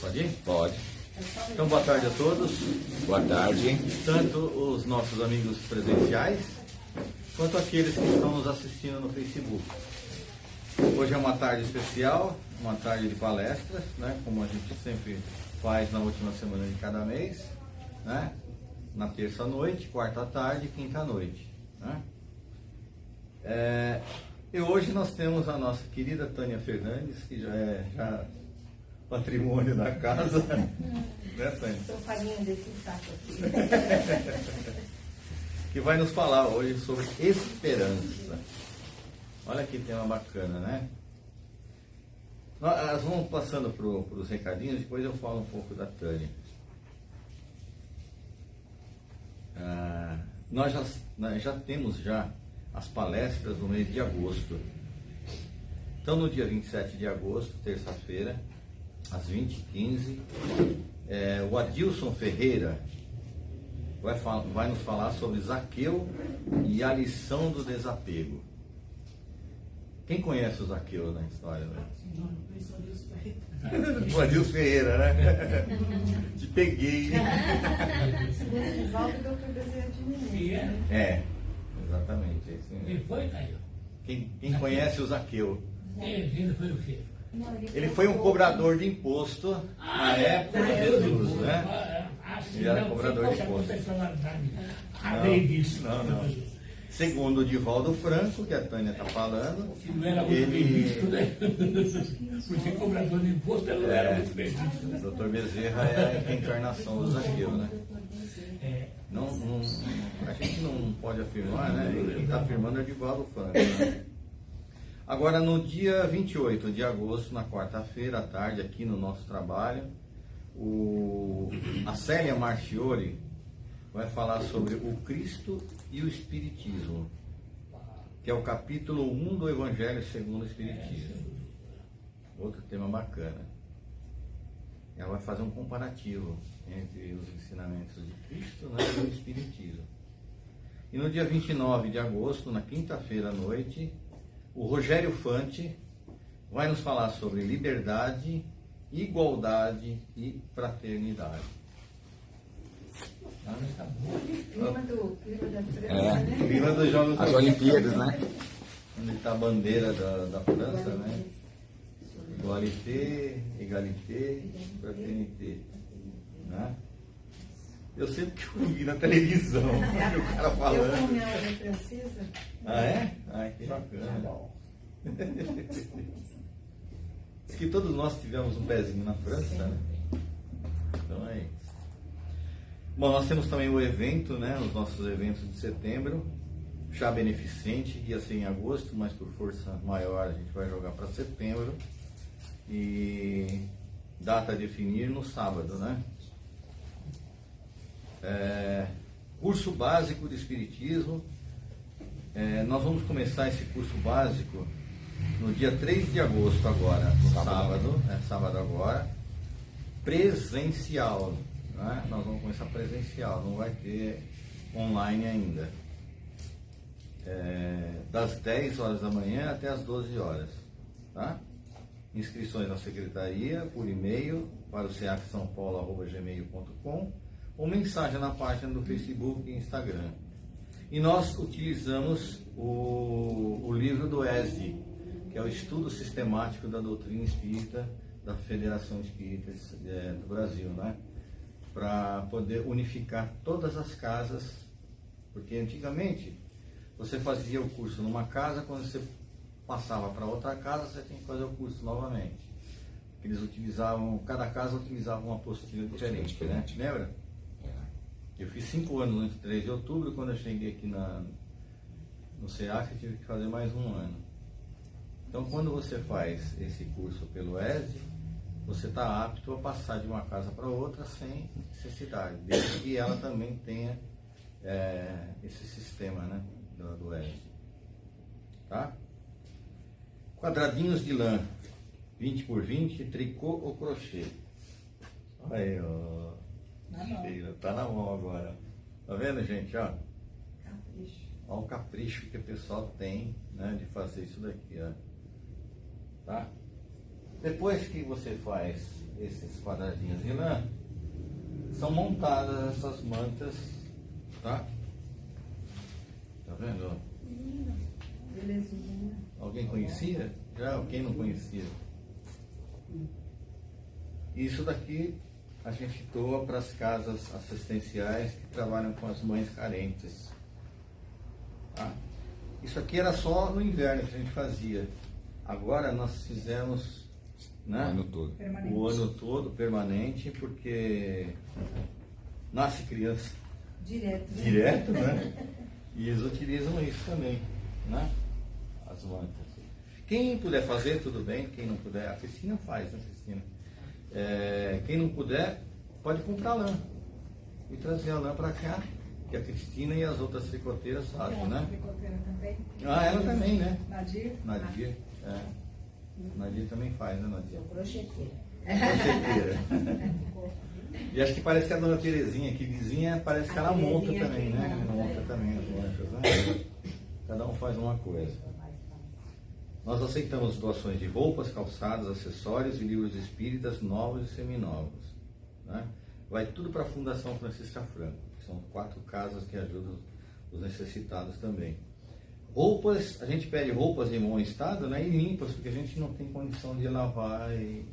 Pode ir? Pode. Então, boa tarde a todos. Boa tarde. Tanto os nossos amigos presenciais, quanto aqueles que estão nos assistindo no Facebook. Hoje é uma tarde especial, uma tarde de palestras, né? Como a gente sempre faz na última semana de cada mês, né? Na terça-noite, quarta-tarde e quinta-noite, né? E hoje nós temos a nossa querida Tânia Fernandes, que já é patrimônio da casa, né, Tânia? Estou farinha desse saco aqui. Que vai nos falar hoje sobre esperança. Olha que tema bacana, né? Nós vamos passando para os recadinhos, depois eu falo um pouco da Tânia. Nós já temos as palestras no mês de agosto. Então, no dia 27 de agosto, terça-feira, às 20h15, o Adilson Ferreira vai nos falar sobre Zaqueu e a lição do desapego. Quem conhece o Zaqueu na história, né? Não, conheço o Adilson Ferreira. O Adilson Ferreira, né? Te peguei. Segundo Divaldo, doutor Bezerra de Menezes. Exatamente. É isso Ele mesmo. foi, Caio? Quem conhece o Zaqueu? Ele foi o quê? Ele foi um cobrador de imposto na época de Jesus, né? Ele era cobrador de imposto. Além disso. Não. Segundo o Divaldo Franco, que a Tânia está falando, Que não era muito bem visto, né? Porque cobrador de imposto ele não era muito bem visto, né? o Dr. Bezerra é a encarnação do Zaqueu, né? É, A gente não pode afirmar, né? Quem está afirmando é o Divaldo Franco, né? Agora, no dia 28 de agosto, na quarta-feira à tarde, aqui no nosso trabalho, a Célia Marchiori vai falar sobre o Cristo e o Espiritismo, que é o capítulo 1 do Evangelho segundo o Espiritismo. Outro tema bacana. Ela vai fazer um comparativo entre os ensinamentos de Cristo, né, e o Espiritismo. E no dia 29 de agosto, na quinta-feira à noite, o Rogério Fante vai nos falar sobre liberdade, igualdade e fraternidade. Clima da França, né? Clima dos Jogos As Olimpíadas, né? Onde está a bandeira da França, né? Igualité, égalité, fraternité, né? Eu sempre que ouvi na televisão, o cara Eu, falando. como minha mãe é francesa, Ah, é? Ai, que bacana. Diz que todos nós tivemos um pezinho na França, né? Então é isso. Bom, nós temos também o evento, né? Os nossos eventos de setembro, chá beneficente, ia ser em agosto, mas por força maior a gente vai jogar para setembro. E data a definir no sábado, né? Curso básico de Espiritismo. Nós vamos começar esse curso básico no dia 3 de agosto agora, no sábado agora, presencial, né? Nós vamos começar presencial, não vai ter online ainda. Das 10 horas da manhã até as 12 horas, tá? Inscrições na secretaria, por e-mail, para o ceacsaopaulo@gmail.com ou mensagem na página do Facebook e Instagram. E nós utilizamos o livro do ESD, que é o Estudo Sistemático da Doutrina Espírita da Federação Espírita do Brasil, né? Para poder unificar todas as casas, porque antigamente você fazia o curso numa casa, quando você passava para outra casa, você tinha que fazer o curso novamente. Eles utilizavam, cada casa utilizava uma apostila diferente, né? Lembra? Eu fiz 5 anos no 3 de outubro, quando eu cheguei aqui no SEAC, eu tive que fazer mais um ano. Então, quando você faz esse curso pelo ESD, você está apto a passar de uma casa para outra sem necessidade, desde que ela também tenha esse sistema, né, do ESD. Tá? Quadradinhos de lã, 20 por 20, tricô ou crochê. Aí, ó. Tá na mão agora. Tá vendo, gente? Ó. capricho. Olha o capricho que o pessoal tem, né, de fazer isso daqui, ó. Tá? Depois que você faz esses quadradinhos de lã, são montadas essas mantas, tá? Tá vendo? Belezinha. Alguém conhecia? Já quem não conhecia? Isso daqui a gente doa para as casas assistenciais que trabalham com as mães carentes. Tá? Isso aqui era só no inverno que a gente fazia. Agora nós fizemos, né, O ano todo. Permanente. o ano todo, permanente, porque nasce criança Direto. Né? direto, né? E eles utilizam isso também, né? As mantas. Quem puder fazer, tudo bem. Quem não puder, a Cristina faz, né, Cristina? Quem não puder, pode comprar lã e trazer a lã para cá, que a Cristina e as outras tricoteiras fazem, né? Tricoteira também. Ah, ela também, né? Nadir. Nadir, Nadir também faz, né, Nadir? Crocheteira. Crocheteira. E acho que parece que a dona Terezinha, que vizinha, parece que A ela monta Terezinha também, que né? monta, Monta também as manchas, né? Cada um faz uma coisa. Nós aceitamos doações de roupas, calçados, acessórios e livros espíritas novos e seminovos, né? Vai tudo para a Fundação Francisca Franco, que são 4 casas que ajudam os necessitados também. Roupas, a gente pede roupas em bom estado, né? E limpas, porque a gente não tem condição de lavar e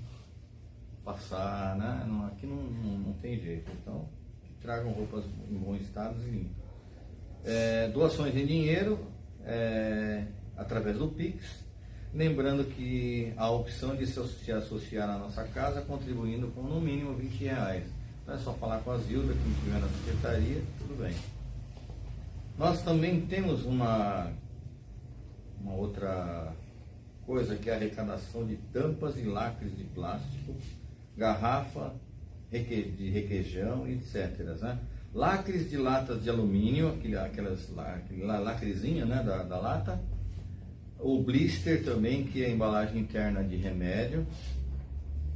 passar, né? Aqui não tem jeito. Então, que tragam roupas em bom estado e limpas. Doações em dinheiro, através do Pix. Lembrando que a opção de se associar à nossa casa, contribuindo com no mínimo R$20. Então é só falar com a Zilda, quem estiver na secretaria, tudo bem. Nós também temos uma outra coisa, que é a arrecadação de tampas e lacres de plástico, garrafa de requeijão, etc. Né? Lacres de latas de alumínio, aquele lacrezinho, né, da lata. O blister também, que é a embalagem interna de remédio.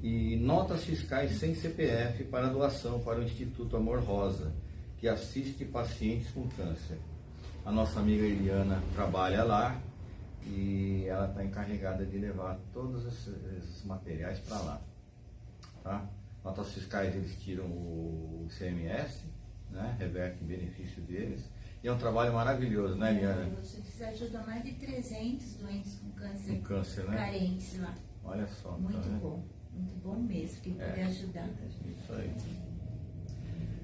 E notas fiscais sem CPF para doação para o Instituto Amor Rosa, que assiste pacientes com câncer. A nossa amiga Eliana trabalha lá e ela está encarregada de levar todos esses materiais para lá. Tá? Notas fiscais eles tiram o ICMS, né? Revertem em benefício deles. E é um trabalho maravilhoso, né, Eliana? Você precisa ajudar mais de 300 doentes com câncer, Com câncer, né? carentes lá. Olha só. tá Muito vendo? muito bom mesmo, quem puder ajudar. Isso aí.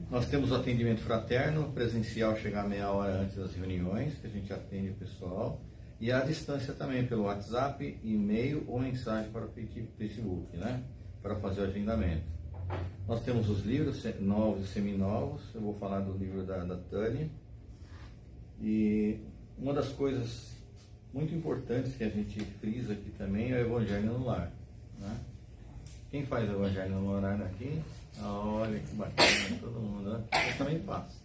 Nós temos o atendimento fraterno, presencial, chegar meia hora antes das reuniões, que a gente atende o pessoal, e à distância também, pelo WhatsApp, e-mail ou mensagem para o Facebook, né? Para fazer o agendamento. Nós temos os livros novos e seminovos. Eu vou falar do livro da Tânia. E uma das coisas muito importantes que a gente frisa aqui também é o Evangelho no Lar, né? Quem faz o Evangelho no Lar aqui? Olha que bacana, todo mundo, né? Eu também faço.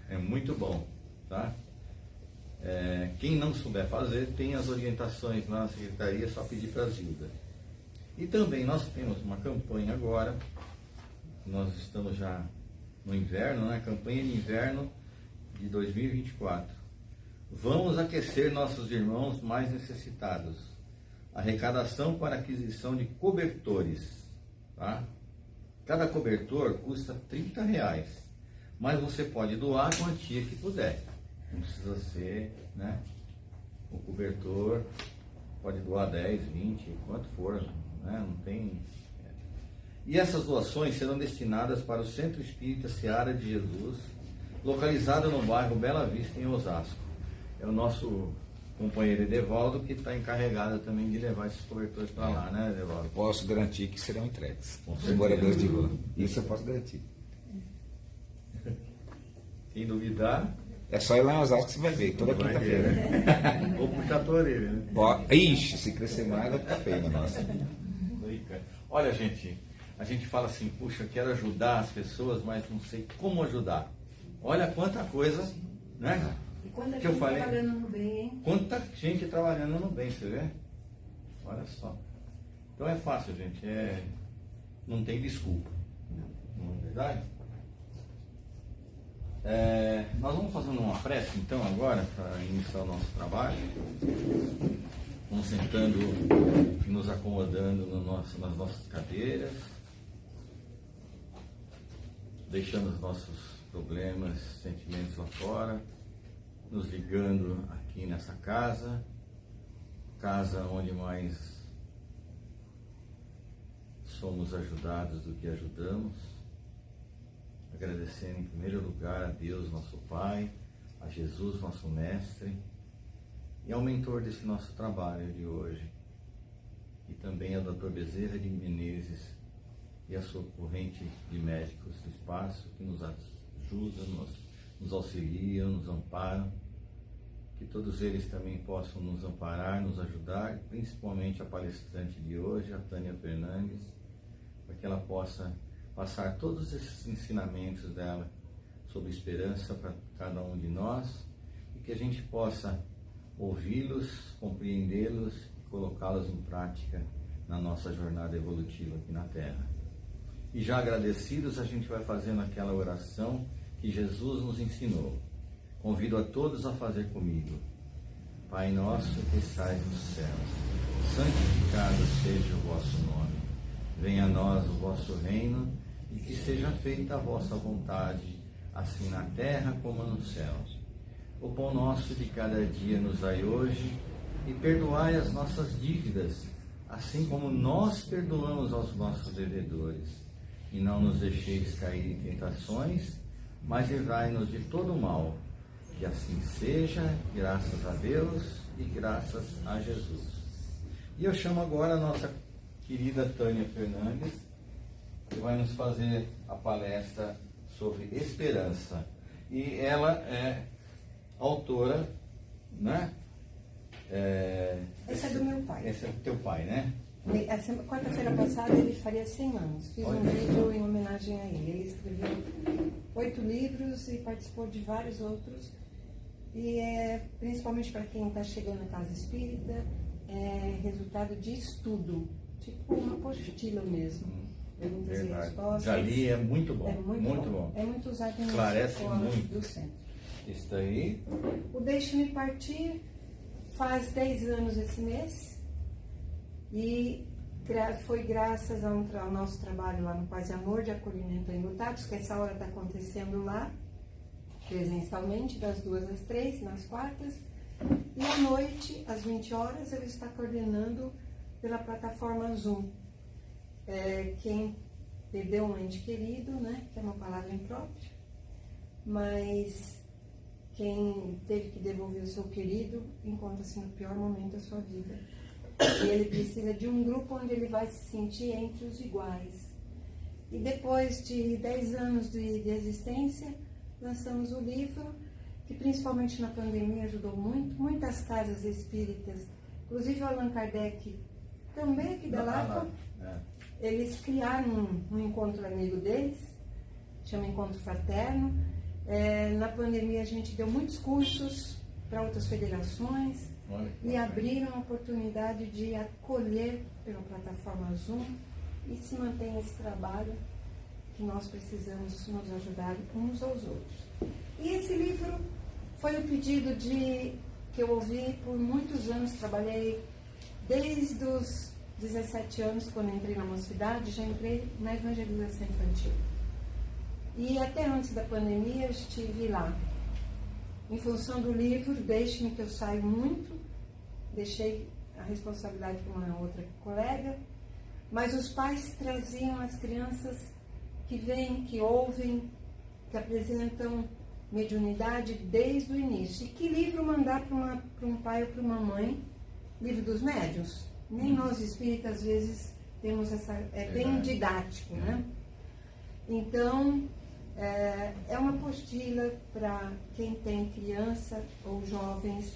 É muito bom, tá? Quem não souber fazer, tem as orientações lá na secretaria, é só pedir para a Zilda. E também nós temos uma campanha agora, nós estamos já no inverno, né? Campanha de inverno de 2024. Vamos aquecer nossos irmãos mais necessitados. Arrecadação para aquisição de cobertores, tá? Cada cobertor custa R$30, mas você pode doar a quantia que puder. Não precisa ser, né? O cobertor pode doar 10, 20, quanto for, né? Não tem. E essas doações serão destinadas para o Centro Espírita Seara de Jesus, localizado no bairro Bela Vista, em Osasco. É o nosso companheiro Edevaldo que está encarregado também de levar esses cobertores para lá, né, Edevaldo? Posso garantir que serão entregues. Com Os certeza. moradores de rua. Isso eu posso garantir. Quem duvidar, É só ir lá em Osasco que você vai ver, toda vai quinta-feira. ver, né? Ou puxar a orelha, né? Ixi, se crescer mais vai ficar feio o negócio. Olha, gente, a gente fala assim, puxa, quero ajudar as pessoas, mas não sei como ajudar. Olha quanta coisa, né? E quando a Que eu gente falei. trabalhando no bem, hein? Quanta gente trabalhando no bem, você vê? Olha só. Então é fácil, gente. Não tem desculpa. Não é verdade? Nós vamos fazendo uma prece, então, agora, para iniciar o nosso trabalho. Vamos sentando e nos acomodando nas nossas cadeiras, deixando os nossos problemas, sentimentos lá fora, nos ligando aqui nessa casa onde mais somos ajudados do que ajudamos, agradecendo em primeiro lugar a Deus, nosso Pai, a Jesus, nosso Mestre, e ao mentor desse nosso trabalho de hoje, e também ao Dr. Bezerra de Menezes e a sua corrente de médicos do espaço que nos ajudam, nos auxiliam, nos amparam, que todos eles também possam nos amparar, nos ajudar, principalmente a palestrante de hoje, a Tânia Fernandes, para que ela possa passar todos esses ensinamentos dela sobre esperança para cada um de nós e que a gente possa ouvi-los, compreendê-los e colocá-los em prática na nossa jornada evolutiva aqui na Terra. E já agradecidos, a gente vai fazendo aquela oração que Jesus nos ensinou. Convido a todos a fazer comigo. Pai nosso que estais no céu, santificado seja o vosso nome. Venha a nós o vosso reino e que seja feita a vossa vontade, assim na terra como nos céus. O pão nosso de cada dia nos dai hoje e perdoai as nossas dívidas, assim como nós perdoamos aos nossos devedores. E não nos deixeis cair em tentações, mas livrai-nos de todo o mal. Que assim seja, graças a Deus e graças a Jesus. E eu chamo agora a nossa querida Tânia Fernandes, que vai nos fazer a palestra sobre esperança. E ela é autora, né? Esse é do meu pai. Esse é do teu pai, né? Quarta-feira passada ele faria 100 anos. Fiz um vídeo em homenagem a ele. Ele escreveu 8 livros e participou de vários outros. E principalmente para quem está chegando na casa espírita, é resultado de estudo, tipo uma apostila mesmo. Perguntas e respostas. Já li, é muito bom. É muito bom. É muito usado nas esclarece escolas muito do centro. Isso daí. O Deixe-me Partir faz 10 anos esse mês e foi graças ao nosso trabalho lá no Paz e Amor de acolhimento a enlutados, que essa hora está acontecendo lá, presencialmente, das 2 às 3, nas quartas, e à noite, às 20 horas, ele está coordenando pela plataforma Zoom. Quem perdeu um ente querido, né, que é uma palavra imprópria, mas quem teve que devolver o seu querido encontra-se no pior momento da sua vida. E ele precisa de um grupo onde ele vai se sentir entre os iguais. E depois de 10 anos de existência, lançamos o livro, que principalmente na pandemia ajudou muito. Muitas casas espíritas, inclusive o Allan Kardec, também aqui da Lapa, eles criaram um encontro amigo deles, chama Encontro Fraterno. Na pandemia a gente deu muitos cursos para outras federações e abriram a oportunidade de acolher pela plataforma Zoom e se mantém esse trabalho que nós precisamos nos ajudar uns aos outros. E esse livro foi o pedido que eu ouvi por muitos anos. Trabalhei desde os 17 anos, quando entrei na mocidade, já entrei na evangelização infantil. E até antes da pandemia eu estive lá. Em função do livro, Deixe-me, que eu saio muito, deixei a responsabilidade para uma outra colega, mas os pais traziam as crianças que vêm, que ouvem, que apresentam mediunidade desde o início. E que livro mandar para um pai ou para uma mãe? Livro dos médiuns? Nem nós espíritas às vezes temos essa... É bem didático, né? Então, é uma apostila para quem tem criança ou jovens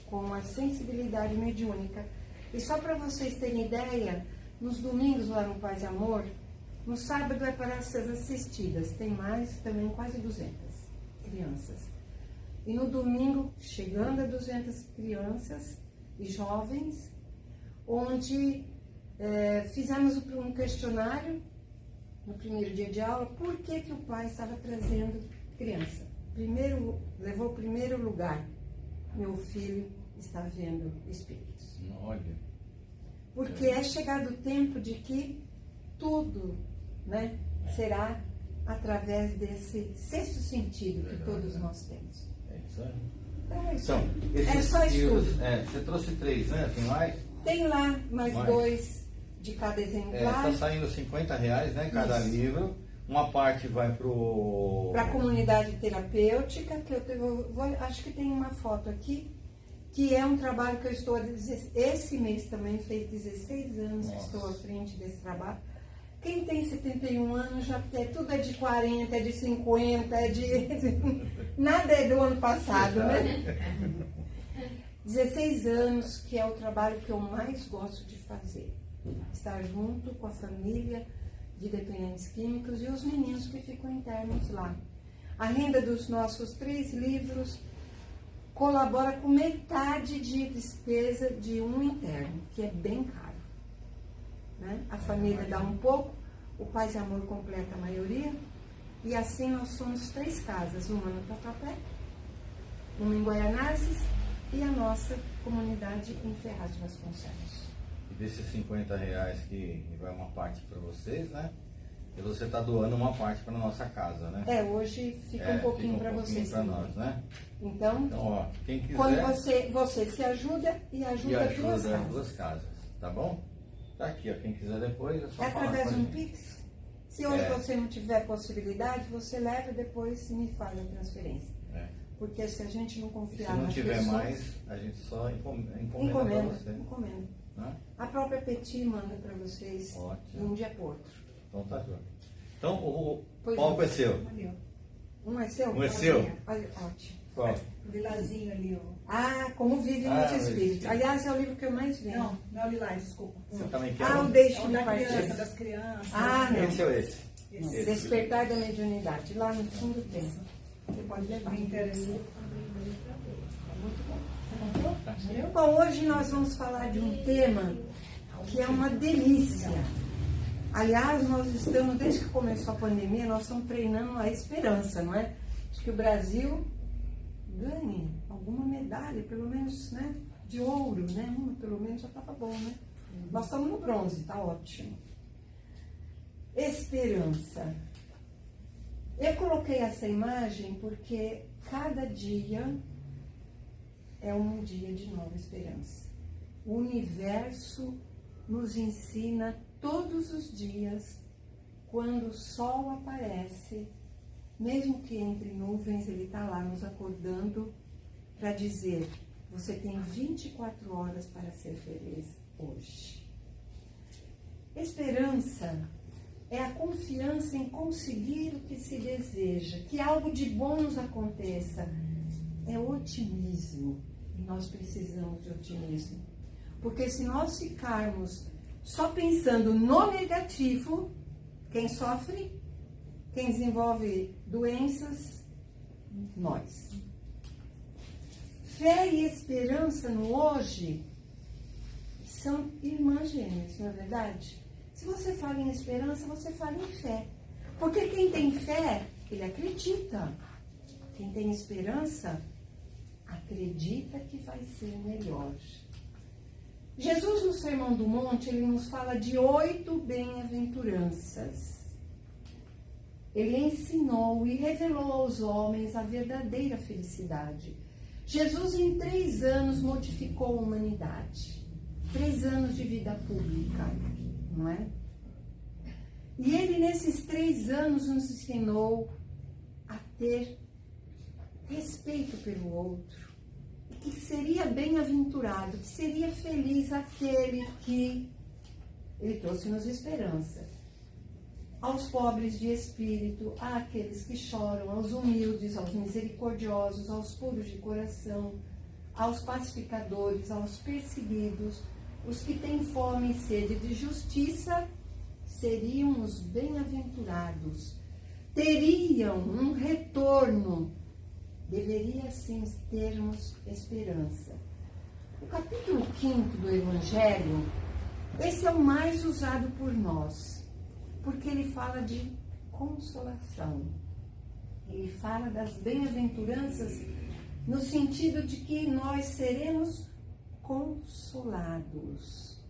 com a sensibilidade mediúnica. E só para vocês terem ideia, nos domingos lá no Paz e Amor, no sábado é para as assistidas, tem mais, também quase 200 crianças. E no domingo, chegando a 200 crianças e jovens, onde fizemos um questionário no primeiro dia de aula, por que o pai estava trazendo criança. Levou o primeiro lugar, meu filho está vendo espíritos. Olha. Porque é chegado o tempo de que tudo, né, será através desse sexto sentido que todos nós temos. É isso aí. Então, é isso. Então, É só livros, estudo. você trouxe 3, né? Tem mais? Tem lá mais Mais. 2 de cada exemplar. Está saindo R$50, né? Cada Isso. livro. Uma parte vai pro... Para a comunidade terapêutica, que acho que tem uma foto aqui, que é um trabalho que eu estou, esse mês também fez 16 anos que estou à frente desse trabalho. Quem tem 71 anos já tudo é de 40, é de 50, é de... Nada é do ano passado, né? 16 anos, que é o trabalho que eu mais gosto de fazer. Estar junto com a família de dependentes químicos e os meninos que ficam internos lá. A renda dos nossos 3 livros colabora com metade de despesa de um interno, que é bem caro. Né? A família dá um pouco, o Paz e Amor completa a maioria, e assim nós somos 3 casas, uma no Tatuapé, uma em Guaianazes e a nossa comunidade em Ferraz de Vasconcelos. E desses R$50 que vai uma parte para vocês, né? E você está doando uma parte para nossa casa, né? Hoje fica um pouquinho para vocês para também. nós, né? Então, ó, quem quiser... quando você se ajuda e ajuda duas casas, tá bom? Tá aqui, ó, quem quiser depois, é só É falar através com de um a gente. Pix? Se hoje você não tiver possibilidade, você leva e depois me faz a transferência. Porque se a gente não E se confiar não nas tiver pessoas... mais, a gente só encomenda para você. Encomenda. Né? A própria Petit manda para vocês de Ótimo. um dia para outro. Então tá joia. Então o Pois palco é. é seu. Ali, ó. Um é seu? Um é seu? Olha, ótimo. Qual? O lilazinho ali, ó. Ah, Como Vivem Ah, os Espíritos. Espírito. Aliás, é o livro que eu mais vendo. Não, não é o lilás, desculpa. Você também quer? Ah, um? o É Deixe o de da Partir. criança, das crianças. Ah, não. Esse ou esse? Esse. Despertar da Mediunidade. Lá no fundo tem. Você pode levar. Me interessou. Bom, hoje nós vamos falar de um tema que é uma delícia. Aliás, nós estamos, desde que começou a pandemia, nós estamos treinando a esperança, não é? De que o Brasil ganhe alguma medalha, pelo menos, né, de ouro, né? Uma, pelo menos, já estava bom, né? Nós estamos no bronze, está ótimo. Esperança. Eu coloquei essa imagem porque cada dia é um dia de nova esperança. O universo nos ensina todos os dias, quando o sol aparece, mesmo que entre nuvens, ele está lá nos acordando para dizer: você tem 24 horas para ser feliz hoje. Esperança é a confiança em conseguir o que se deseja, que algo de bom nos aconteça. É otimismo, e nós precisamos de otimismo. Porque se nós ficarmos só pensando no negativo, quem sofre, quem desenvolve doenças, nós. Fé e esperança no hoje são irmãs gêmeas, não é verdade? Se você fala em esperança, você fala em fé. Porque quem tem fé, ele acredita. Quem tem esperança, acredita que vai ser melhor. Jesus, no Sermão do Monte, ele nos fala de 8 bem-aventuranças. Ele ensinou e revelou aos homens a verdadeira felicidade. Jesus, em 3 anos, modificou a humanidade. 3 anos de vida pública, não é? E ele, nesses 3 anos, nos ensinou a ter respeito pelo outro. Que seria bem-aventurado, que seria feliz aquele que ele trouxe-nos esperança. Aos pobres de espírito, àqueles que choram, aos humildes, aos misericordiosos, aos puros de coração, aos pacificadores, aos perseguidos, os que têm fome e sede de justiça, seriam os bem-aventurados. Teriam um retorno. Deveria, sim, termos esperança. O capítulo 5 do Evangelho, esse é o mais usado por nós, porque ele fala de consolação. Ele fala das bem-aventuranças no sentido de que nós seremos consolados.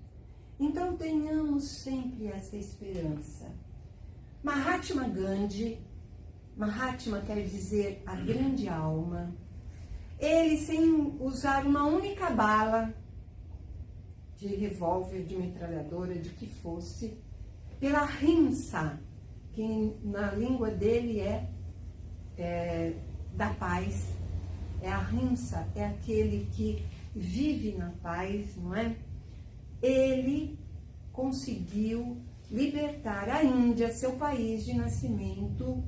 Então tenhamos sempre essa esperança. Mahatma Gandhi, Mahatma quer dizer a grande alma, ele, sem usar uma única bala de revólver, de metralhadora, de que fosse, pela ahimsa, que na língua dele é da paz. É a ahimsa, é aquele que vive na paz, não é? Ele conseguiu libertar a Índia, seu país de nascimento,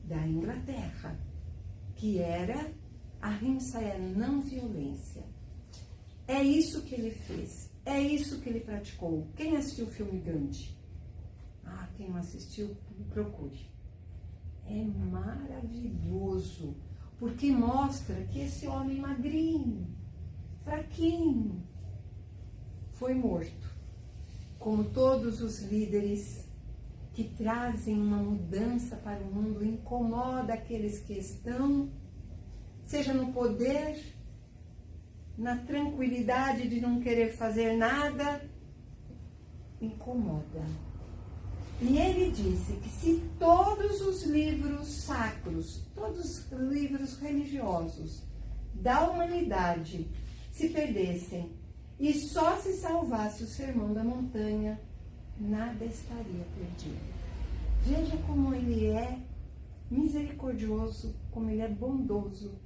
da Inglaterra, que era, a ahimsa é não violência. É isso que ele fez, é isso que ele praticou. Quem assistiu o filme Gandhi? Quem não assistiu, procure. É maravilhoso, porque mostra que esse homem magrinho, fraquinho, foi morto. Como todos os líderes que trazem uma mudança para o mundo, incomoda aqueles que estão, seja no poder, na tranquilidade de não querer fazer nada, incomoda. E ele disse que se todos os livros sacros, todos os livros religiosos da humanidade se perdessem e só se salvasse o Sermão da Montanha, nada estaria perdido. Veja como ele é misericordioso, como ele é bondoso,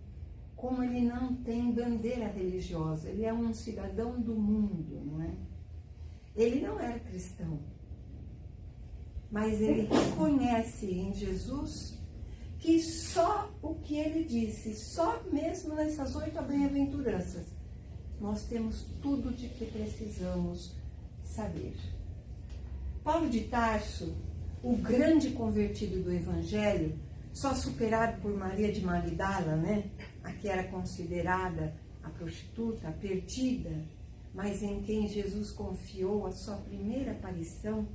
como ele não tem bandeira religiosa. Ele é um cidadão do mundo, não é? Ele não era cristão, mas ele reconhece em Jesus que só o que ele disse, só mesmo nessas 8 bem-aventuranças, nós temos tudo de que precisamos saber. Paulo de Tarso, o grande convertido do Evangelho, só superado por Maria de Magdala, né? A que era considerada a prostituta, a perdida, mas em quem Jesus confiou a sua primeira aparição.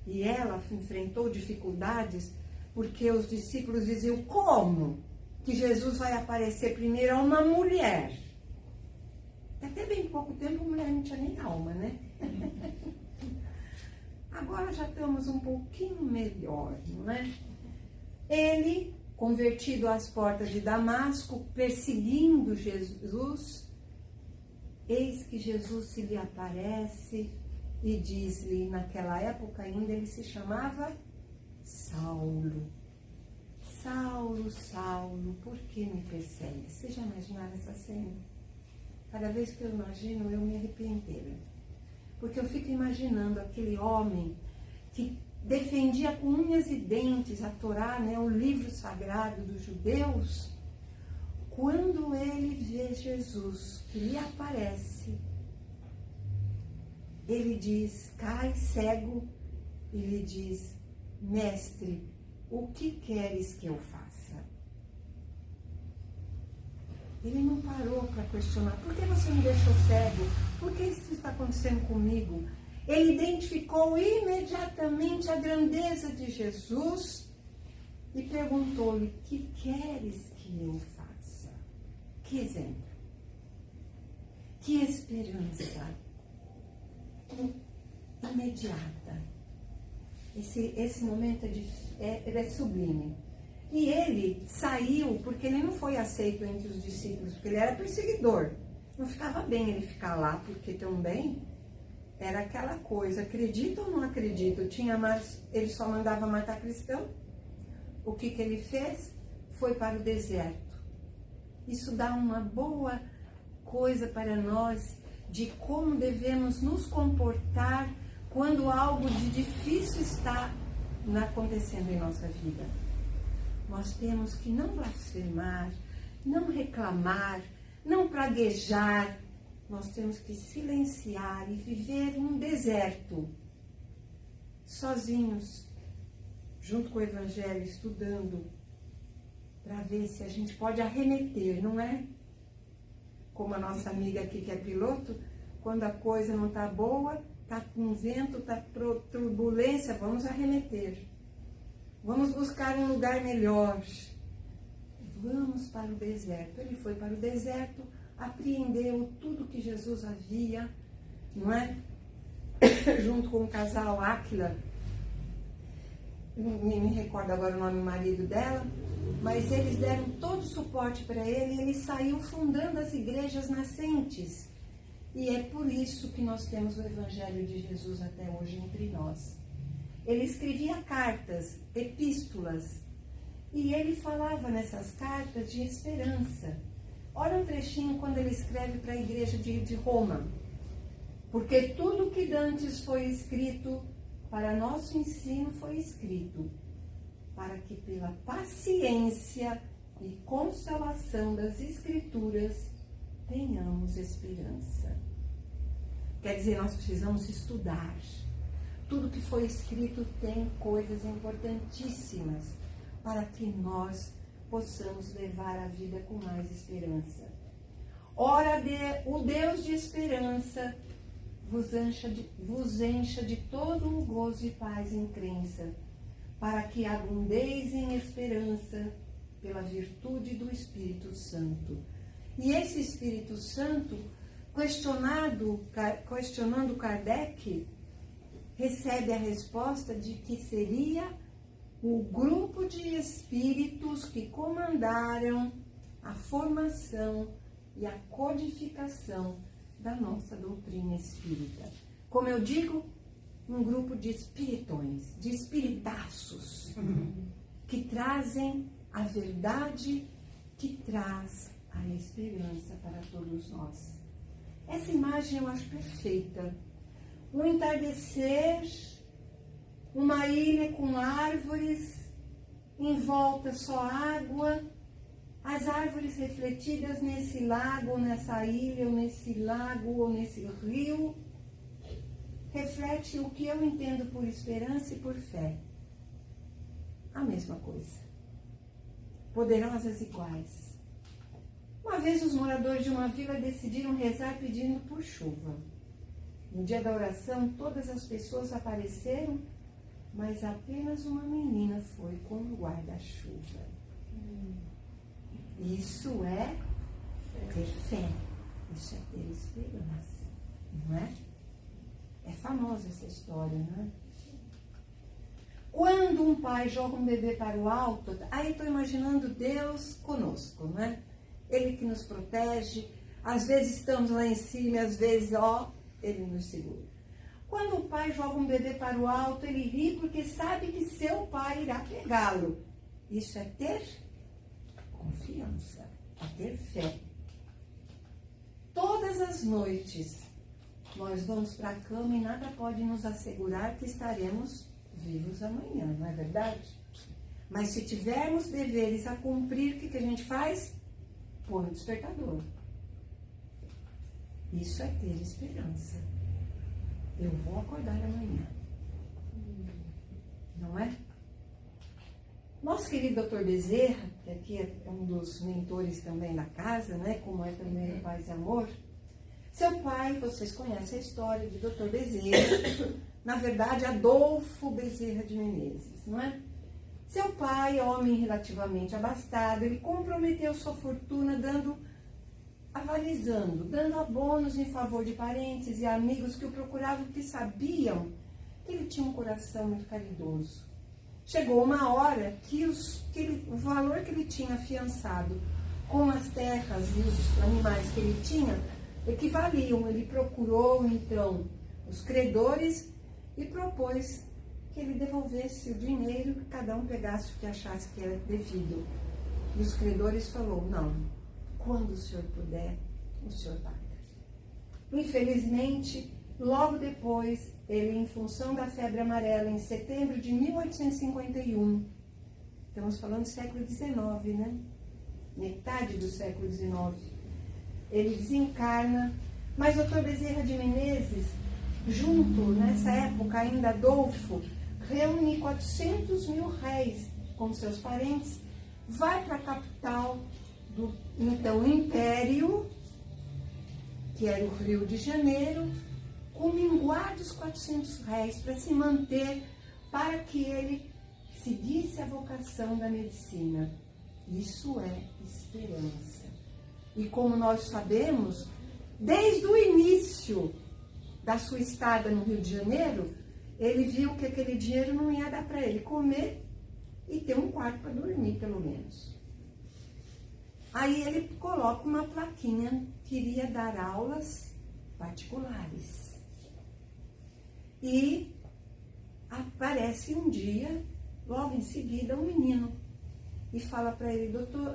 E ela enfrentou dificuldades porque os discípulos diziam: como que Jesus vai aparecer primeiro a uma mulher? Até bem pouco tempo a mulher não tinha nem alma, né? Agora já estamos um pouquinho melhor, não é? Ele, convertido às portas de Damasco, perseguindo Jesus, eis que Jesus se lhe aparece e diz-lhe, naquela época ainda ele se chamava Saulo. Saulo, Saulo, por que me persegue? Vocês já imaginaram essa cena? Cada vez que eu imagino, eu me arrepio inteira. Porque eu fico imaginando aquele homem que defendia com unhas e dentes a Torá, né, o livro sagrado dos judeus. Quando ele vê Jesus, que lhe aparece, ele diz, cai cego, e lhe diz: mestre, o que queres que eu faça? Ele não parou para questionar, por que você me deixou cego? Por que isso está acontecendo comigo? Ele identificou imediatamente a grandeza de Jesus e perguntou-lhe: que queres que eu faça? Que exemplo, que esperança imediata. Esse momento é sublime. E ele saiu porque ele não foi aceito entre os discípulos, porque ele era perseguidor. Não ficava bem ele ficar lá, porque também era aquela coisa, acredita ou não acredita? Ele só mandava matar cristão. O que ele fez? Foi para o deserto. Isso dá uma boa coisa para nós de como devemos nos comportar quando algo de difícil está acontecendo em nossa vida. Nós temos que não blasfemar, não reclamar, não praguejar. Nós temos que silenciar e viver um deserto, sozinhos, junto com o Evangelho, estudando, para ver se a gente pode arremeter, não é? Como a nossa amiga aqui que é piloto, quando a coisa não está boa, está com vento, está turbulência, vamos arremeter. Vamos buscar um lugar melhor. Vamos para o deserto. Ele foi para o deserto, apreendeu tudo que Jesus havia, não é? Junto com o casal Áquila, me recordo agora o nome do marido dela, mas eles deram todo o suporte para ele e ele saiu fundando as igrejas nascentes. E é por isso que nós temos o Evangelho de Jesus até hoje entre nós. Ele escrevia cartas, epístolas, e ele falava nessas cartas de esperança. Olha um trechinho quando ele escreve para a igreja de Roma. Porque tudo que dantes foi escrito, para nosso ensino foi escrito, para que pela paciência e consolação das Escrituras tenhamos esperança. Quer dizer, nós precisamos estudar. Tudo que foi escrito tem coisas importantíssimas para que nós possamos levar a vida com mais esperança. Ora, o Deus de esperança vos encha de todo um gozo e paz em crença, para que abundeis em esperança pela virtude do Espírito Santo. E esse Espírito Santo, questionando Kardec, recebe a resposta de que seria o grupo de espíritos que comandaram a formação e a codificação da nossa doutrina espírita. Como eu digo, um grupo de espiritões, de espiritaços, que trazem a verdade, que traz a esperança para todos nós. Essa imagem eu acho perfeita. Um entardecer, uma ilha com árvores, em volta só água, as árvores refletidas nesse lago, ou nessa ilha, ou nesse lago, ou nesse rio, reflete o que eu entendo por esperança e por fé. A mesma coisa. Poderosas iguais. Uma vez os moradores de uma vila decidiram rezar pedindo por chuva. No dia da oração, todas as pessoas apareceram, mas apenas uma menina foi com o guarda-chuva. Isso é ter fé, isso é ter esperança, não é? É famosa essa história, não é? Quando um pai joga um bebê para o alto, aí estou imaginando Deus conosco, não é? Ele que nos protege, às vezes estamos lá em cima, às vezes, Ele nos segura. Quando o pai joga um bebê para o alto, ele ri porque sabe que seu pai irá pegá-lo. Isso é ter confiança, é ter fé. Todas as noites, nós vamos para a cama e nada pode nos assegurar que estaremos vivos amanhã, não é verdade? Mas se tivermos deveres a cumprir, o que a gente faz? Põe o despertador. Isso é ter esperança. Eu vou acordar amanhã. Não é? Nosso querido Dr. Bezerra, que aqui é um dos mentores também da casa, né? Como é também o Paz e Amor. Seu pai, vocês conhecem a história de Dr. Bezerra. Na verdade, Adolfo Bezerra de Menezes, não é? Seu pai, homem relativamente abastado, ele comprometeu sua fortuna avalizando, dando abonos em favor de parentes e amigos que o procuravam, que sabiam que ele tinha um coração muito caridoso. Chegou uma hora que o valor que ele tinha afiançado com as terras e os animais que ele tinha equivaliam. Ele procurou, então, os credores e propôs que ele devolvesse o dinheiro, que cada um pegasse o que achasse que era devido. E os credores falaram, não, quando o senhor puder, o senhor paga. Infelizmente, logo depois, ele, em função da febre amarela, em setembro de 1851, estamos falando do século XIX, né? Metade do século XIX, ele desencarna, mas o Dr. Bezerra de Menezes, junto, nessa época ainda, Adolfo, reúne 400 mil réis com seus parentes, vai para a capital do, então, Império, que era o Rio de Janeiro, com minguados 400 réis para se manter, para que ele seguisse a vocação da medicina. Isso é esperança. E como nós sabemos, desde o início da sua estada no Rio de Janeiro, ele viu que aquele dinheiro não ia dar para ele comer e ter um quarto para dormir, pelo menos. Aí ele coloca uma plaquinha, queria dar aulas particulares. E aparece um dia, logo em seguida, um menino e fala para ele: doutor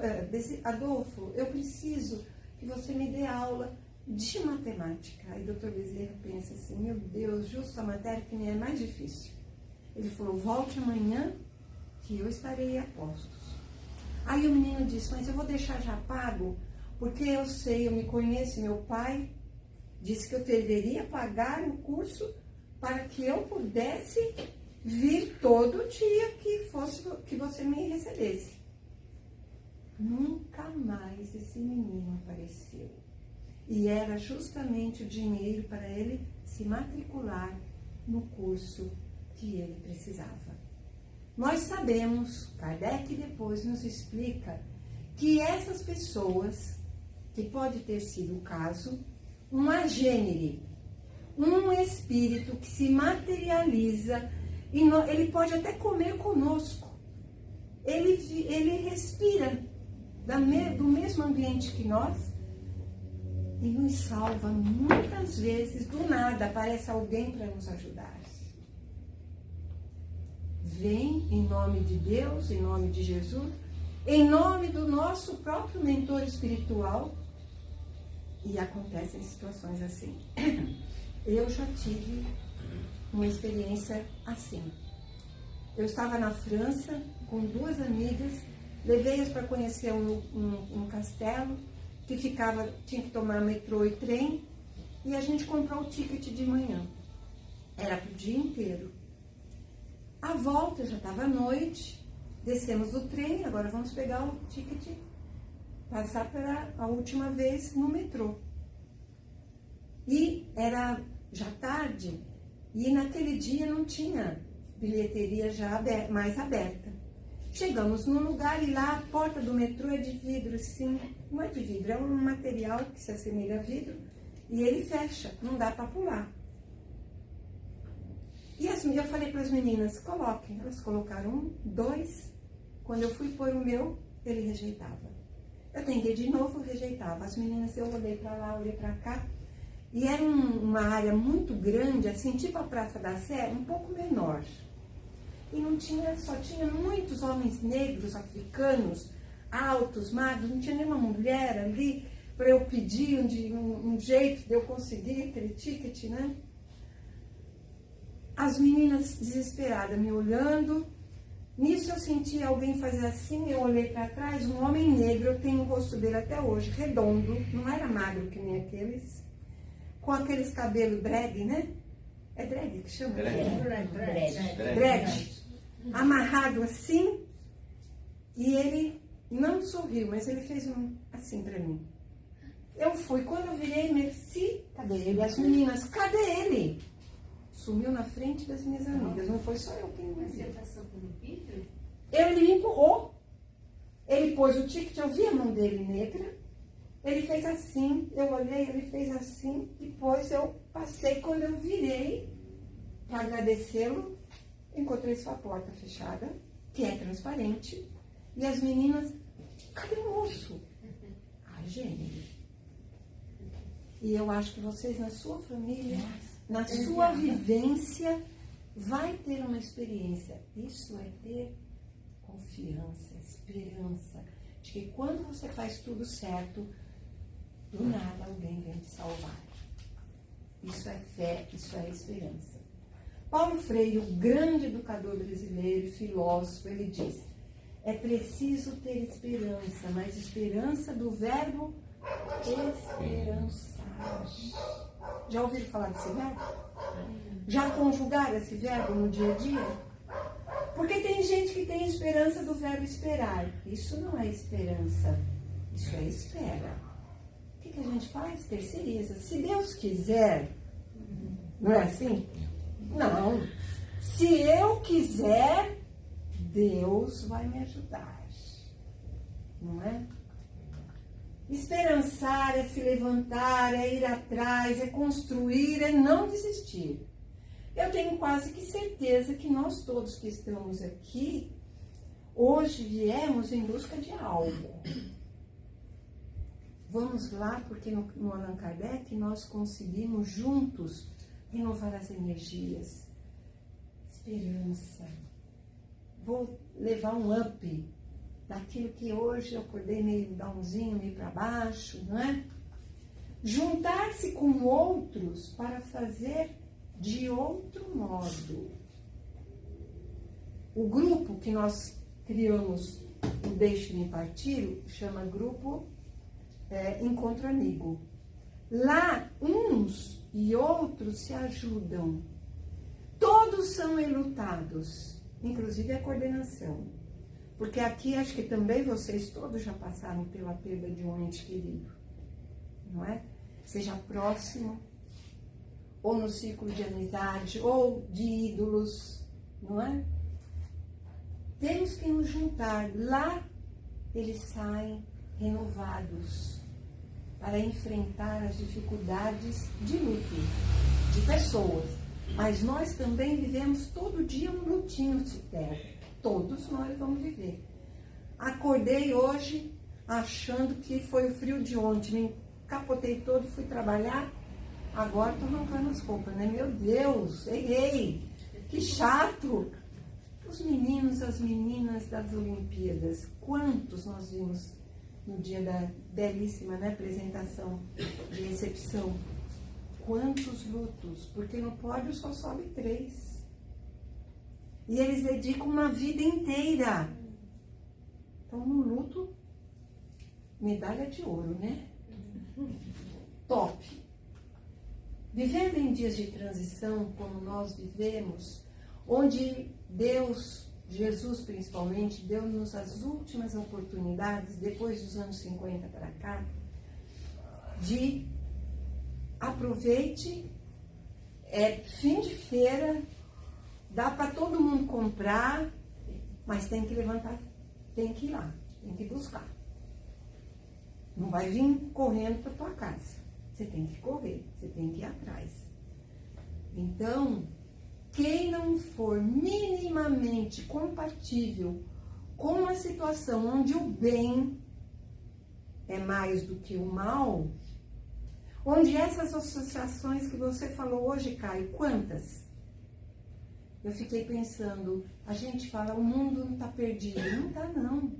Adolfo, eu preciso que você me dê aula de matemática. Aí o doutor Bezerra pensa assim: meu Deus, justo a matéria que me é mais difícil. Ele falou: volte amanhã que eu estarei a postos. Aí o menino disse: mas eu vou deixar já pago, porque eu sei, eu me conheço, meu pai disse que eu deveria pagar o curso para que eu pudesse vir todo dia que você me recebesse. Nunca mais esse menino apareceu. E era justamente o dinheiro para ele se matricular no curso que ele precisava. Nós sabemos, Kardec depois nos explica, que essas pessoas, que pode ter sido o caso, um agênere, um espírito que se materializa, e ele pode até comer conosco, ele respira do mesmo ambiente que nós e nos salva muitas vezes. Do nada aparece alguém para nos ajudar. Vem em nome de Deus, em nome de Jesus, em nome do nosso próprio mentor espiritual, e acontecem situações assim. Eu já tive uma experiência assim. Eu estava na França com 2 amigas, levei-as para conhecer um castelo que tinha que tomar metrô e trem, e a gente comprou o ticket de manhã. Era para o dia inteiro. A volta já estava à noite, descemos do trem, agora vamos pegar o ticket, passar para a última vez no metrô. E era já tarde, e naquele dia não tinha bilheteria já mais aberta. Chegamos num lugar e lá a porta do metrô é de vidro, sim, não é de vidro, é um material que se assemelha a vidro, e ele fecha, não dá para pular. E eu falei para as meninas: coloquem. Elas colocaram 2. Quando eu fui pôr o meu, ele rejeitava. Eu tentei de novo, rejeitava. As meninas, eu olhei para lá, olhei para cá. E era uma área muito grande, assim, tipo a Praça da Sé, um pouco menor. E só tinha muitos homens negros, africanos, altos, magros, não tinha nenhuma mulher ali para eu pedir um jeito de eu conseguir aquele ticket, né? As meninas desesperadas me olhando. Nisso eu senti alguém fazer assim, eu olhei para trás, um homem negro, eu tenho o rosto dele até hoje, redondo, não era magro que nem aqueles, com aqueles cabelos drag, né? É drag que chama? Drag. Amarrado assim, e ele não sorriu, mas ele fez assim para mim. Eu fui, quando eu virei, Merci, cadê ele? As meninas, cadê ele? Sumiu na frente das minhas amigas, não foi só eu quem me viu. Você passou pelo vidro? Ele me empurrou. Ele pôs o ticket, eu vi a mão dele negra. Ele fez assim, eu olhei, ele fez assim. Depois eu passei, quando eu virei para agradecê-lo, encontrei sua porta fechada, que é transparente. E as meninas, cadê o moço? Gênero. E eu acho que vocês, na sua família, na sua vivência, vai ter uma experiência. Isso é ter confiança, esperança, de que quando você faz tudo certo, do nada alguém vem te salvar. Isso é fé, isso é esperança. Paulo Freire, o grande educador brasileiro, filósofo, ele diz: é preciso ter esperança, mas esperança do verbo esperançar. Já ouviram falar desse verbo? Já conjugaram esse verbo no dia a dia? Porque tem gente que tem esperança do verbo esperar. Isso não é esperança, isso é espera. O que a gente faz? Terceiriza. Se Deus quiser, não é assim? Não. Se eu quiser, Deus vai me ajudar. Não é? Esperançar é se levantar, é ir atrás, é construir, é não desistir. Eu tenho quase que certeza que nós todos que estamos aqui, hoje viemos em busca de algo. Vamos lá, porque no Allan Kardec nós conseguimos juntos renovar as energias. Esperança. Vou levar um up daquilo que hoje eu acordei meio downzinho, meio para baixo, não é? Juntar-se com outros para fazer de outro modo. O grupo que nós criamos, o Deixe-me Partir, chama Grupo Encontro Amigo. Lá, uns e outros se ajudam. Todos são enlutados, inclusive a coordenação. Porque aqui, acho que também vocês todos já passaram pela perda de um ente querido, não é? Seja próximo, ou no círculo de amizade, ou de ídolos, não é? Temos que nos juntar. Lá, eles saem renovados para enfrentar as dificuldades de luto, de pessoas. Mas nós também vivemos todo dia um lutinho de terra. Todos nós vamos viver. Acordei hoje achando que foi o frio de ontem. Me capotei todo e fui trabalhar. Agora estou arrancando as roupas, né? Meu Deus, errei. Que chato. Os meninos, as meninas das Olimpíadas. Quantos nós vimos no dia da belíssima, né, apresentação de recepção? Quantos lutos? Porque no pódio só sobe 3. E eles dedicam uma vida inteira. Então, no luto, medalha de ouro, né? Top. Vivendo em dias de transição, como nós vivemos, onde Deus, Jesus principalmente, deu-nos as últimas oportunidades, depois dos anos 50 para cá, de aproveite, fim de feira, dá para todo mundo comprar, mas tem que levantar, tem que ir lá, tem que buscar. Não vai vir correndo para tua casa. Você tem que correr, você tem que ir atrás. Então, quem não for minimamente compatível com a situação onde o bem é mais do que o mal, onde essas associações que você falou hoje, Caio, quantas? Eu fiquei pensando, a gente fala, o mundo não está perdido. Não está, não.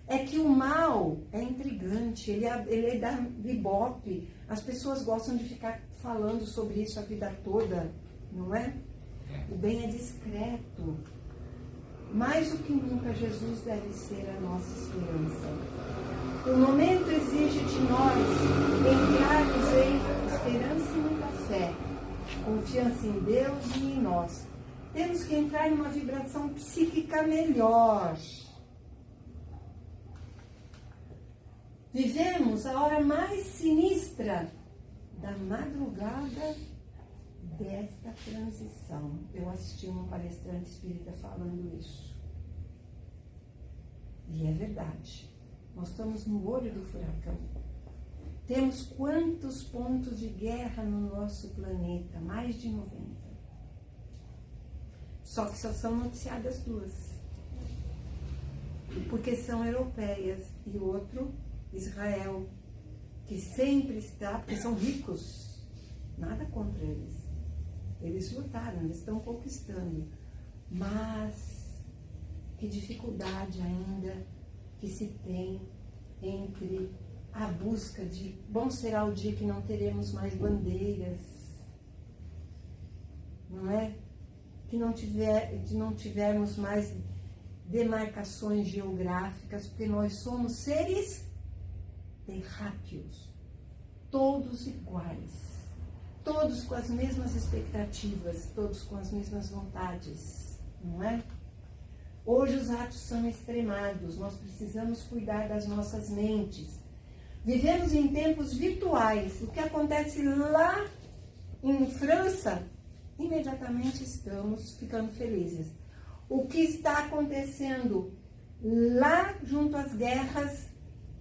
É que o mal é intrigante, ele é da ibope. As pessoas gostam de ficar falando sobre isso a vida toda, não é? O bem é discreto. Mais do que nunca, Jesus deve ser a nossa esperança. O momento exige de nós entrarmos em esperança e muita fé, confiança em Deus e em nós. Temos que entrar em uma vibração psíquica melhor. Vivemos a hora mais sinistra da madrugada desta transição. Eu assisti uma palestrante espírita falando isso. E é verdade. Nós estamos no olho do furacão. Temos quantos pontos de guerra no nosso planeta? Mais de 90. Só que só são noticiadas 2. Porque são europeias. E outro, Israel, que sempre está, porque são ricos. Nada contra eles. Eles lutaram, eles estão conquistando. Mas que dificuldade ainda que se tem entre a busca de bom será o dia que não teremos mais bandeiras, não é? Que não tivermos mais demarcações geográficas, porque nós somos seres terráqueos, todos iguais, todos com as mesmas expectativas, todos com as mesmas vontades, não é? Hoje os atos são extremados, nós precisamos cuidar das nossas mentes. Vivemos em tempos virtuais. O que acontece lá em França, imediatamente estamos ficando felizes. O que está acontecendo lá junto às guerras,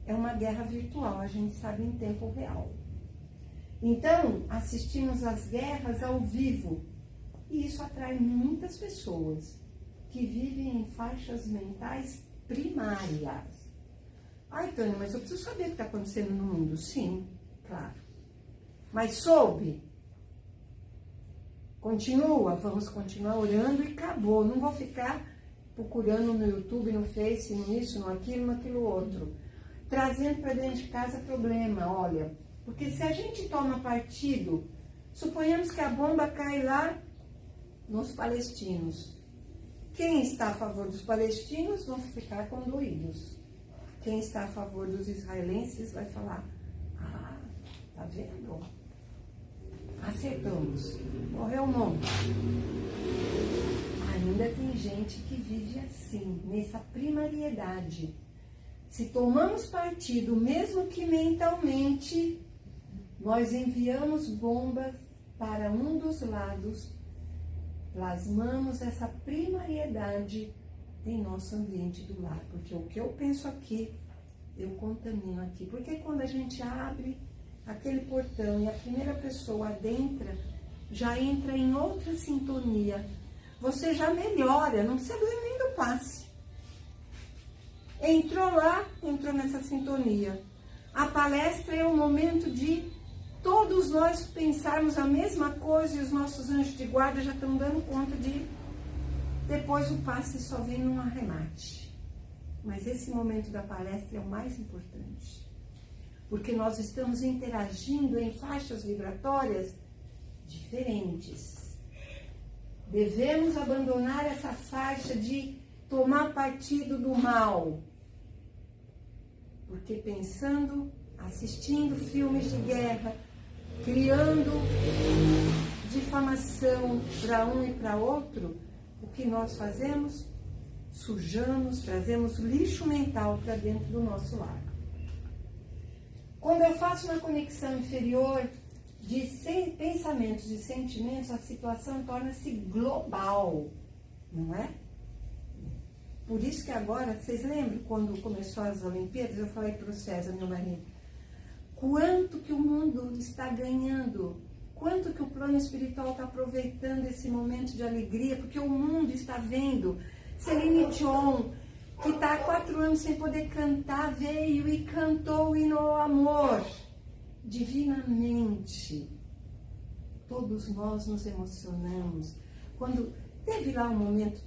é uma guerra virtual, a gente sabe em tempo real. Então, assistimos às guerras ao vivo, e isso atrai muitas pessoas que vivem em faixas mentais primárias. Ai, Tânia, mas eu preciso saber o que está acontecendo no mundo. Sim, claro. Mas soube? Continua, vamos continuar orando e acabou. Não vou ficar procurando no YouTube, no Face, no isso, no aquilo, naquilo outro. Trazendo para dentro de casa problema, olha. Porque se a gente toma partido, suponhamos que a bomba cai lá nos palestinos. Quem está a favor dos palestinos vão ficar condoídos. Quem está a favor dos israelenses vai falar, ah, tá vendo? Acertamos. Morreu um monte. Ainda tem gente que vive assim, nessa primariedade. Se tomamos partido, mesmo que mentalmente, nós enviamos bombas para um dos lados, plasmamos essa primariedade em nosso ambiente do lar. Porque o que eu penso aqui, eu contamino aqui. Porque quando a gente abre aquele portão e a primeira pessoa adentra, já entra em outra sintonia. Você já melhora, não precisa nem do passe. Entrou lá, entrou nessa sintonia. A palestra é um momento de todos nós pensarmos a mesma coisa e os nossos anjos de guarda já estão dando conta de... Depois o passe só vem num arremate. Mas esse momento da palestra é o mais importante. Porque nós estamos interagindo em faixas vibratórias diferentes. Devemos abandonar essa faixa de tomar partido do mal. Porque pensando, assistindo filmes de guerra, criando difamação para um e para outro, o que nós fazemos? Sujamos, trazemos lixo mental para dentro do nosso lar. Quando eu faço uma conexão inferior de pensamentos e sentimentos, a situação torna-se global, não é? Por isso que agora, vocês lembram quando começou as Olimpíadas, eu falei para o César, meu marido, quanto que o mundo está ganhando, quanto que o plano espiritual está aproveitando esse momento de alegria, porque o mundo está vendo. Celine Dion, que está há 4 anos sem poder cantar, veio e cantou o hino ao amor, divinamente. Todos nós nos emocionamos. Quando teve lá um momento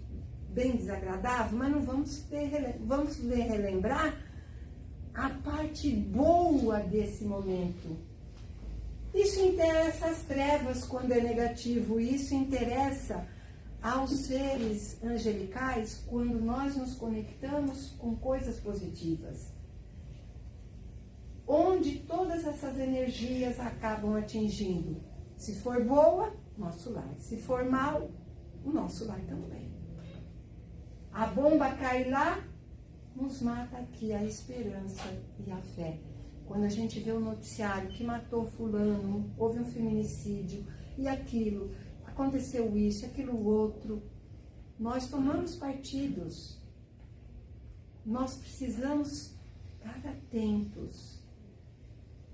bem desagradável, mas não vamos relembrar a parte boa desse momento. Isso interessa às trevas quando é negativo, isso interessa aos seres angelicais quando nós nos conectamos com coisas positivas. Onde todas essas energias acabam atingindo. Se for boa, nosso lar. Se for mal, o nosso lar também. A bomba cai lá, nos mata aqui a esperança e a fé. Quando a gente vê o noticiário que matou fulano, houve um feminicídio e aquilo, aconteceu isso, aquilo outro, nós tomamos partidos. Nós precisamos estar atentos,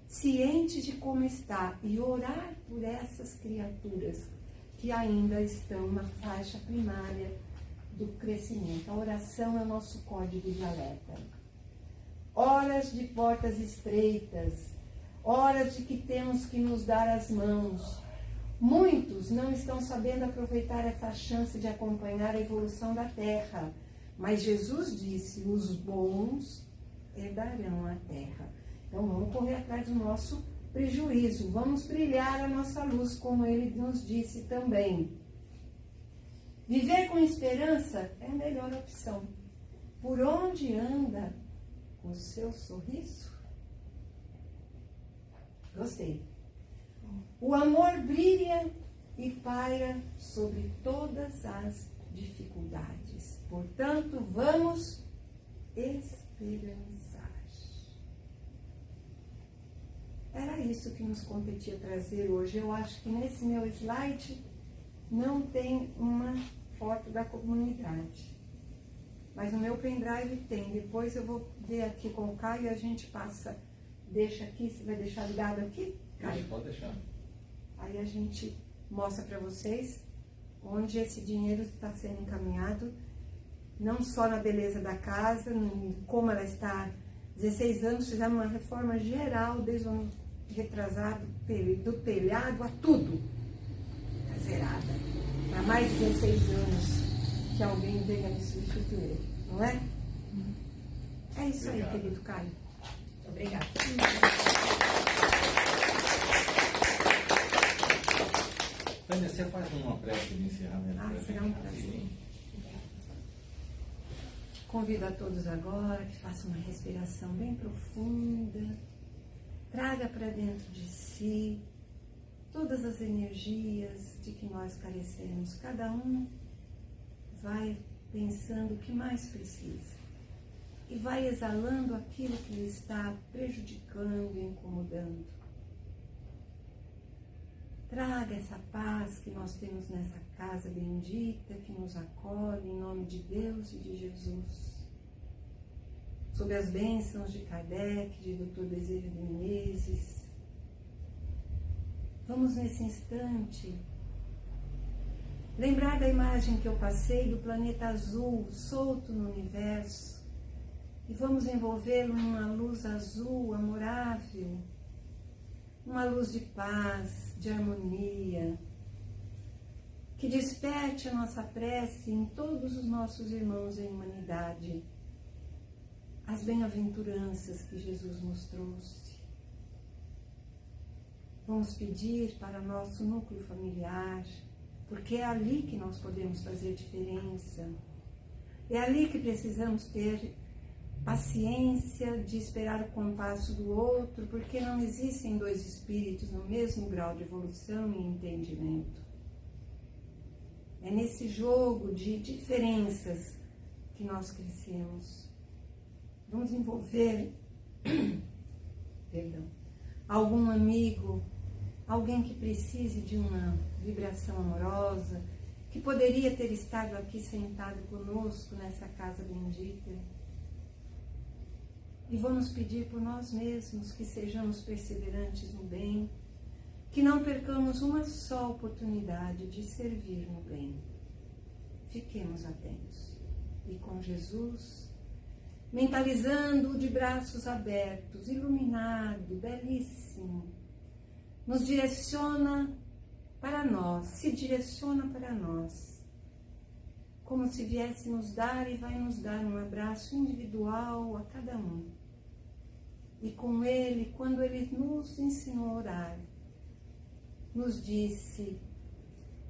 cientes de como está e orar por essas criaturas que ainda estão na faixa primária do crescimento. A oração é o nosso código de alerta. Horas de portas estreitas, horas de que temos que nos dar as mãos. Muitos não estão sabendo aproveitar essa chance de acompanhar a evolução da Terra. Mas Jesus disse, os bons herdarão a Terra. Então vamos correr atrás do nosso prejuízo. Vamos brilhar a nossa luz, como Ele nos disse também. Viver com esperança é a melhor opção. Por onde anda o seu sorriso? Gostei. O amor brilha e paira sobre todas as dificuldades. Portanto, vamos esperançar. Era isso que nos competia trazer hoje. Eu acho que nesse meu slide não tem uma foto da comunidade. Mas no meu pendrive tem. Depois eu vou ver aqui com o Caio e a gente passa. Deixa aqui, você vai deixar ligado aqui, Caio? Pode deixar. Aí a gente mostra para vocês onde esse dinheiro está sendo encaminhado, não só na beleza da casa, como ela está. 16 anos, fizemos uma reforma geral, desde o ano retrasado, do telhado a tudo. Está zerada. Há mais de 16 anos que alguém venha me substituir, não é? É isso aí, querido Caio. Obrigada. Tânia, você faz uma prece de encerramento? Ah, pra será gente? um prazer. Convido a todos agora que façam uma respiração bem profunda. Traga para dentro de si todas as energias de que nós carecemos. Cada um vai pensando o que mais precisa. E vai exalando aquilo que lhe está prejudicando e incomodando. Traga essa paz que nós temos nessa casa bendita, que nos acolhe em nome de Deus e de Jesus. Sob as bênçãos de Kardec, de Dr. Bezerra de Menezes. Vamos nesse instante lembrar da imagem que eu passei do planeta azul solto no universo e vamos envolvê-lo numa luz azul amorável, uma luz de paz, de harmonia, que desperte a nossa prece em todos os nossos irmãos em humanidade, as bem-aventuranças que Jesus nos trouxe. Vamos pedir para nosso núcleo familiar, porque é ali que nós podemos fazer diferença, é ali que precisamos ter paciência de esperar o compasso do outro, porque não existem dois espíritos no mesmo grau de evolução e entendimento. É nesse jogo de diferenças que nós crescemos. Vamos envolver algum amigo, alguém que precise de uma vibração amorosa, que poderia ter estado aqui sentado conosco nessa casa bendita. E vamos pedir por nós mesmos que sejamos perseverantes no bem, que não percamos uma só oportunidade de servir no bem. Fiquemos atentos. E com Jesus, mentalizando-o de braços abertos, iluminado, belíssimo, nos direciona para nós, se direciona para nós, como se viesse nos dar e vai nos dar um abraço individual a cada um. E com ele, quando ele nos ensinou a orar, nos disse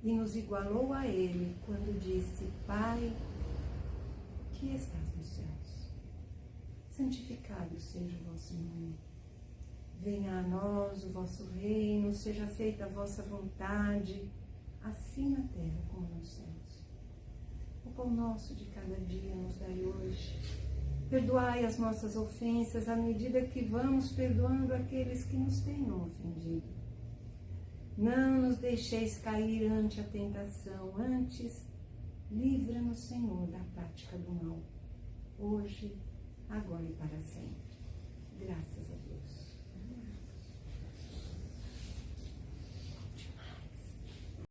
e nos igualou a ele quando disse: Pai, que estás nos céus, santificado seja o vosso nome. Venha a nós o vosso reino, seja feita a vossa vontade, assim na terra como nos céus. O pão nosso de cada dia nos dai hoje. Perdoai as nossas ofensas à medida que vamos perdoando aqueles que nos tenham ofendido. Não nos deixeis cair ante a tentação, antes livra-nos, Senhor, da prática do mal, hoje, agora e para sempre. Graças a Deus.